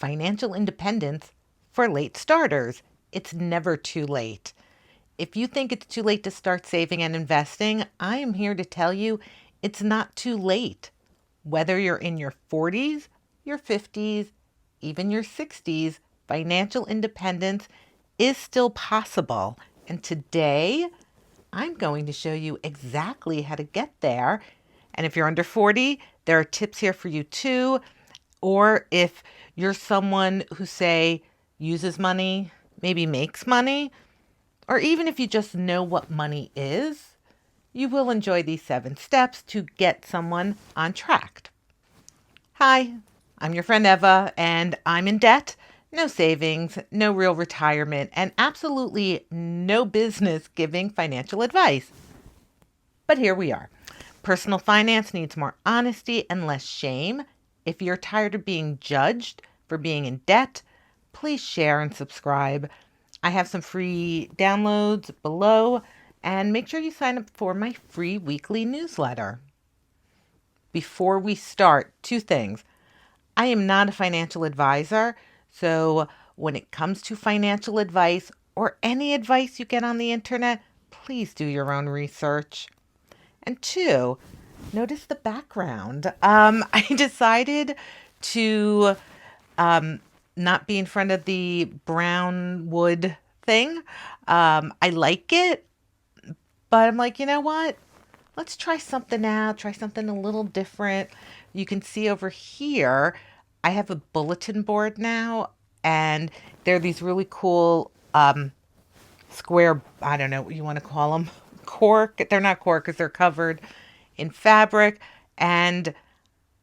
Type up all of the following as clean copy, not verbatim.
financial independence for late starters. It's never too late. If you think it's too late to start saving and investing, I am here to tell you it's not too late. Whether you're in your 40s, your 50s, even your 60s, financial independence is still possible. And today, I'm going to show you exactly how to get there. And if you're under 40, there are tips here for you too. Or if you're someone who, say, uses money, maybe makes money, or even if you just know what money is, you will enjoy these 7 steps to get someone on track. Hi, I'm your friend Eva, and I'm in debt, no savings, no real retirement, and absolutely no business giving financial advice. But here we are. Personal finance needs more honesty and less shame. If you're tired of being judged for being in debt, please share and subscribe. I have some free downloads below, and make sure you sign up for my free weekly newsletter. Before we start, 2 things. I am not a financial advisor, so when it comes to financial advice or any advice you get on the internet, please do your own research. And 2, notice the background. I decided to not be in front of the brown wood thing. I like it, but I'm like, you know what? Let's try something out, try something a little different. You can see over here, I have a bulletin board now, and there are these really cool square, I don't know what you want to call them, cork. They're not cork because they're covered in fabric, and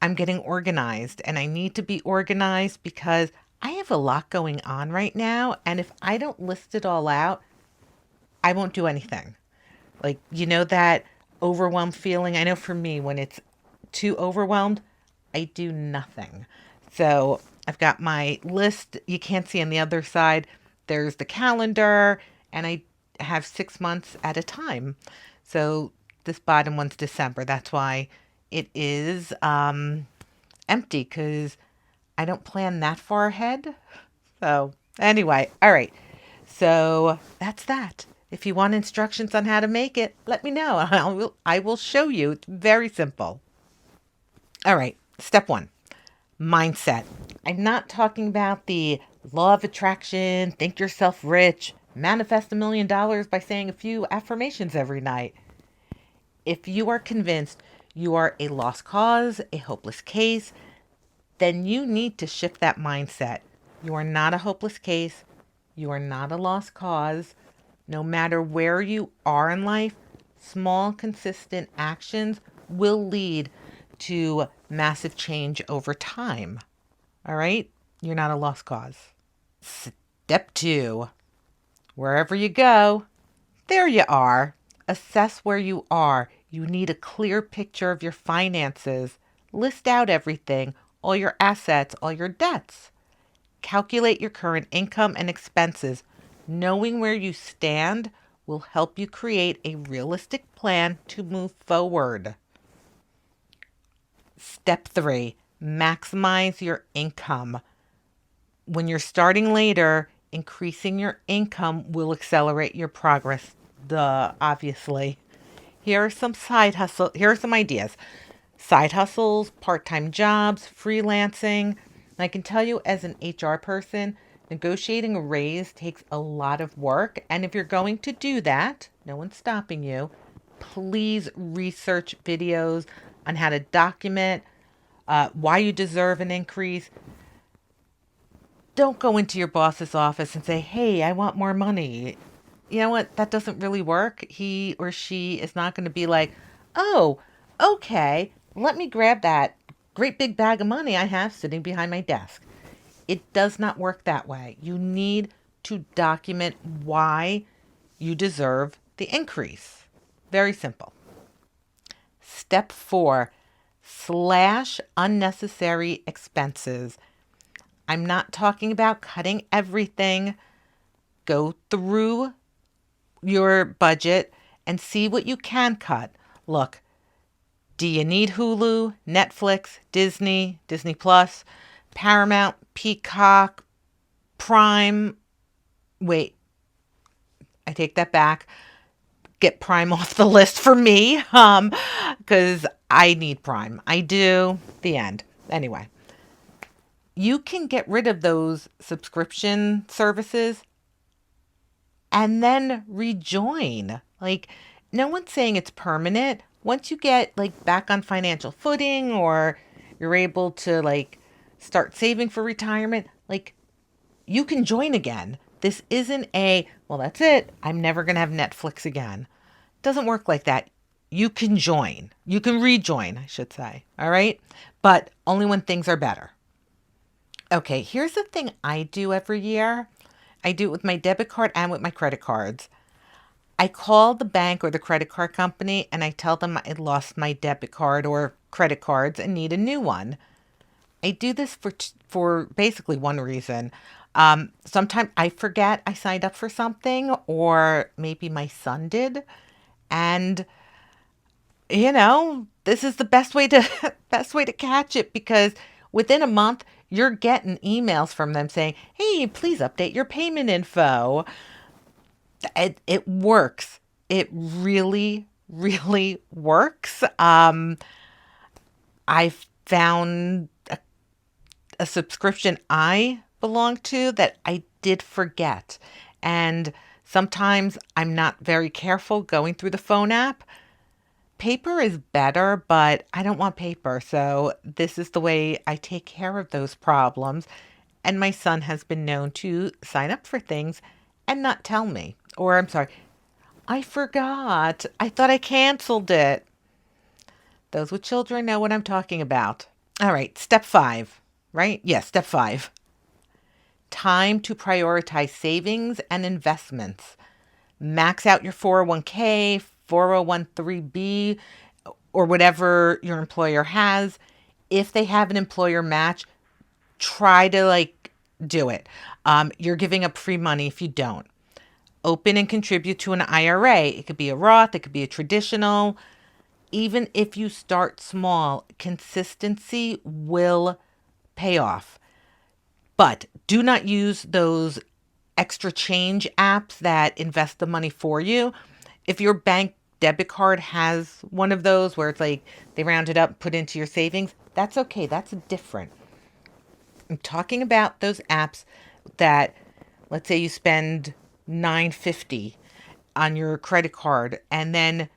I'm getting organized, and I need to be organized because I have a lot going on right now, and if I don't list it all out, I won't do anything. Like, that overwhelmed feeling? I know for me, when it's too overwhelmed, I do nothing. So I've got my list. You can't see on the other side. There's the calendar, and I have 6 months at a time. So this bottom one's December. That's why it is empty, because I don't plan that far ahead. So anyway, all right. So that's that. If you want instructions on how to make it, let me know. I will show you. It's very simple. All right. Step 1, mindset. I'm not talking about the law of attraction, think yourself rich, manifest $1 million by saying a few affirmations every night. If you are convinced you are a lost cause, a hopeless case, then you need to shift that mindset. You are not a hopeless case. You are not a lost cause. No matter where you are in life, small, consistent actions will lead to massive change over time. All right? You're not a lost cause. Step 2, wherever you go, there you are. Assess where you are. You need a clear picture of your finances. List out everything, all your assets, all your debts. Calculate your current income and expenses. Knowing where you stand will help you create a realistic plan to move forward. Step 3, maximize your income. When you're starting later, increasing your income will accelerate your progress. Duh, obviously. Here are some ideas. Side hustles, part-time jobs, freelancing. I can tell you, as an HR person, negotiating a raise takes a lot of work. And if you're going to do that, no one's stopping you, please research videos on how to document why you deserve an increase. Don't go into your boss's office and say, hey, I want more money. You know what? That doesn't really work. He or she is not going to be like, oh, okay, let me grab that great big bag of money I have sitting behind my desk. It does not work that way. You need to document why you deserve the increase. Very simple. Step 4, slash unnecessary expenses. I'm not talking about cutting everything. Go through your budget and see what you can cut. Look, do you need Hulu, Netflix, Disney Plus, Paramount, Peacock, Prime. Wait, I take that back. Get Prime off the list for me, because I need Prime. I do. The end. Anyway, you can get rid of those subscription services and then rejoin. Like, no one's saying it's permanent. Once you get like back on financial footing or you're able to like start saving for retirement, like you can join again. This isn't a, well, that's it. I'm never going to have Netflix again. It doesn't work like that. You can join. You can rejoin, I should say. All right. But only when things are better. Okay. Here's the thing I do every year. I do it with my debit card and with my credit cards. I call the bank or the credit card company and I tell them I lost my debit card or credit cards and need a new one. I do this for basically one reason. Sometimes I forget I signed up for something, or maybe my son did, and this is the best way to best way to catch it because within a month you're getting emails from them saying, "Hey, please update your payment info." It works. It really, really works. I found a subscription I belong to that I did forget. And sometimes I'm not very careful going through the phone app. Paper is better, but I don't want paper. So this is the way I take care of those problems. And my son has been known to sign up for things and not tell me. Or I'm sorry, I forgot. I thought I canceled it. Those with children know what I'm talking about. All right, step 5, right? Yes, step 5. Time to prioritize savings and investments. Max out your 401k, 401(b), or whatever your employer has. If they have an employer match, try to do it. You're giving up free money if you don't. Open and contribute to an IRA. It could be a Roth, it could be a traditional. Even if you start small, consistency will pay off. But do not use those extra change apps that invest the money for you. If your bank debit card has one of those where it's like they round it up, put into your savings, that's okay. That's different. I'm talking about those apps that, let's say you spend $9.50 on your credit card and then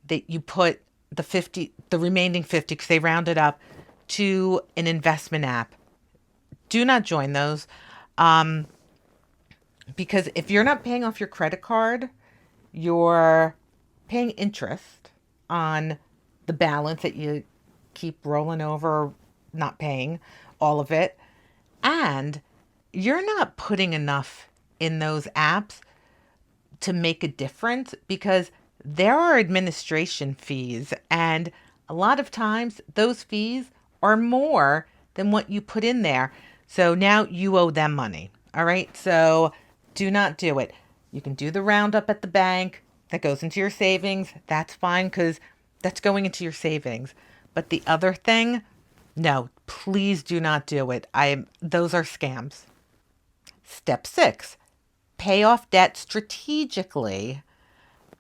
that you put the remaining 50 because they round it up to an investment app. Do not join those. Because if you're not paying off your credit card, you're paying interest on the balance that you keep rolling over, not paying all of it. And you're not putting enough in those apps to make a difference because there are administration fees. And a lot of times those fees are more than what you put in there. So now you owe them money. All right. So do not do it. You can do the roundup at the bank that goes into your savings. That's fine because that's going into your savings. But the other thing, no, please do not do it. Those are scams. Step 6, pay off debt strategically.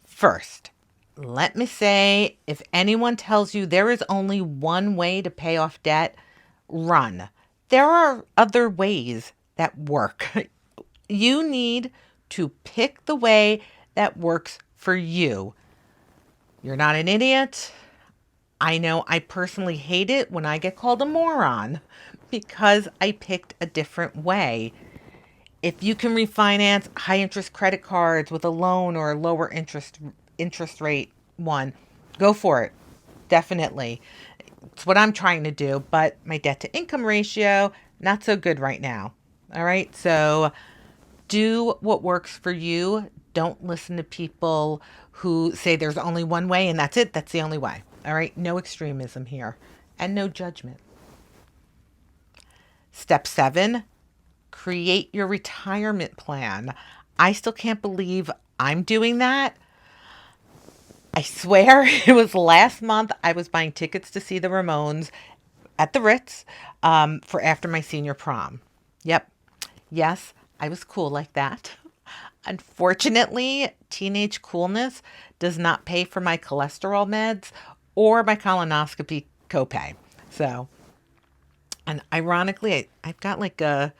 First, let me say, if anyone tells you there is only one way to pay off debt, run. There are other ways that work. You need to pick the way that works for you. You're not an idiot. I know I personally hate it when I get called a moron because I picked a different way. If you can refinance high interest credit cards with a loan or a lower interest rate one, go for it. Definitely. It's what I'm trying to do, but my debt to income ratio, not so good right now. All right. So do what works for you. Don't listen to people who say there's only one way and that's it. That's the only way. All right. No extremism here and no judgment. Step 7, create your retirement plan. I still can't believe I'm doing that. I swear it was last month I was buying tickets to see the Ramones at the Ritz for after my senior prom. Yep. Yes, I was cool like that. Unfortunately, teenage coolness does not pay for my cholesterol meds or my colonoscopy copay. So, and ironically, I've got like a,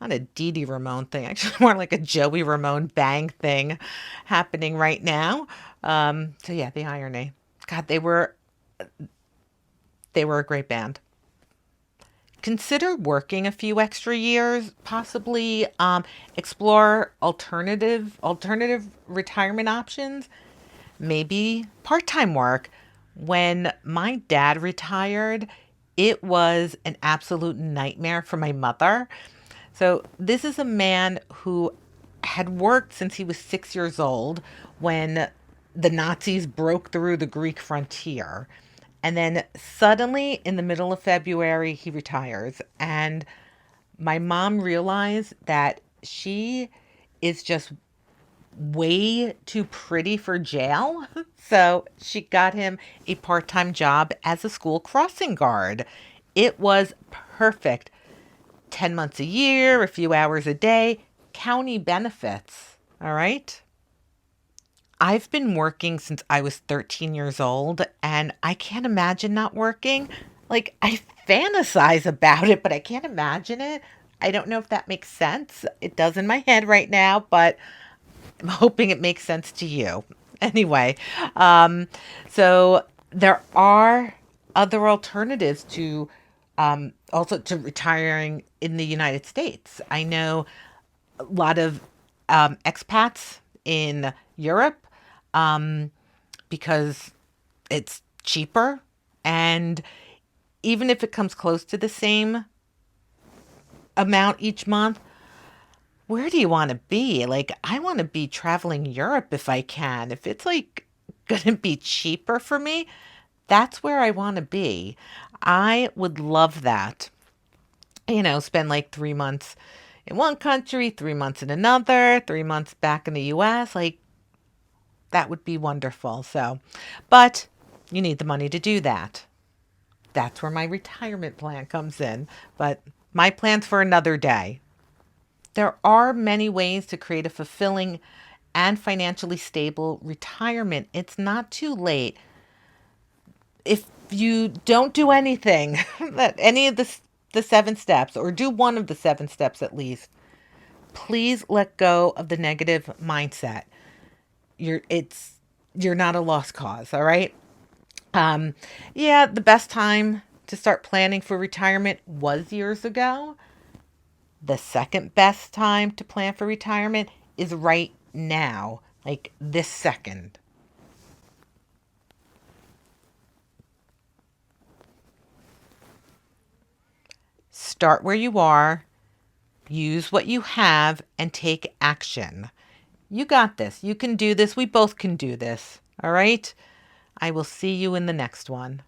not a Dee Dee Ramone thing, actually more like a Joey Ramone bang thing happening right now. So yeah, the irony. God, they were a great band. Consider working a few extra years, possibly explore alternative retirement options, maybe part-time work. When my dad retired, it was an absolute nightmare for my mother. So this is a man who had worked since he was 6 years old when the Nazis broke through the Greek frontier. And then suddenly, in the middle of February, he retires. And my mom realized that she is just way too pretty for jail. So she got him a part time job as a school crossing guard. It was perfect. 10 months a year, a few hours a day, county benefits. All right. I've been working since I was 13 years old, and I can't imagine not working. Like, I fantasize about it, but I can't imagine it. I don't know if that makes sense. It does in my head right now, but I'm hoping it makes sense to you. Anyway, so there are other alternatives to also to retiring in the United States. I know a lot of expats in Europe um, because it's cheaper. And even if it comes close to the same amount each month, where do you want to be? Like, I want to be traveling Europe if I can. If it's like going to be cheaper for me, that's where I want to be. I would love that. Spend like 3 months in one country, 3 months in another, 3 months back in the US. Like, that would be wonderful. So, but you need the money to do that. That's where my retirement plan comes in. But my plan's for another day. There are many ways to create a fulfilling and financially stable retirement. It's not too late. If you don't do anything, that any of the 7 steps, or do one of the 7 steps at least, please let go of the negative mindset. You're not a lost cause, all right? Yeah, the best time to start planning for retirement was years ago. The second best time to plan for retirement is right now, like this second. Start where you are, use what you have, and take action. You got this. You can do this. We both can do this. All right? I will see you in the next one.